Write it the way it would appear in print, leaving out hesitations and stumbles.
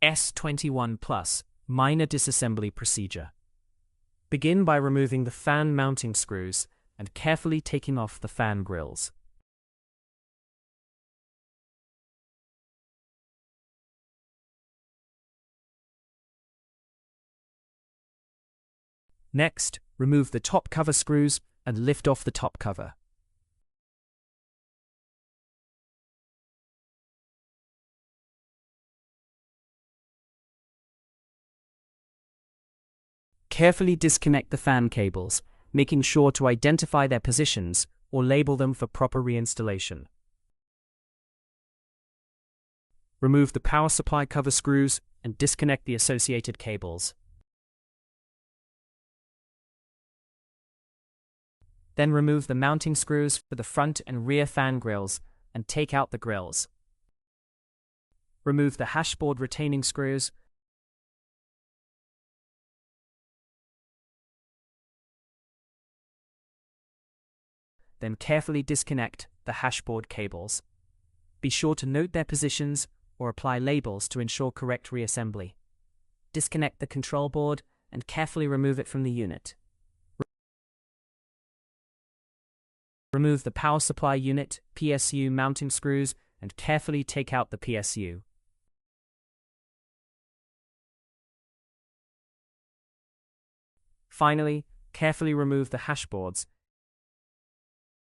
S21 Miner disassembly procedure. Begin by removing the fan mounting screws and carefully taking off the fan grills. Next, remove the top cover screws and lift off the top cover. Carefully disconnect the fan cables, making sure to identify their positions or label them for proper reinstallation. Remove the power supply cover screws and disconnect the associated cables. Then remove the mounting screws for the front and rear fan grills and take out the grills. Remove the hashboard retaining screws. Then carefully disconnect the hashboard cables. Be sure to note their positions or apply labels to ensure correct reassembly. Disconnect the control board and carefully remove it from the unit. Remove the power supply unit, PSU mounting screws, and carefully take out the PSU. Finally, carefully remove the hashboards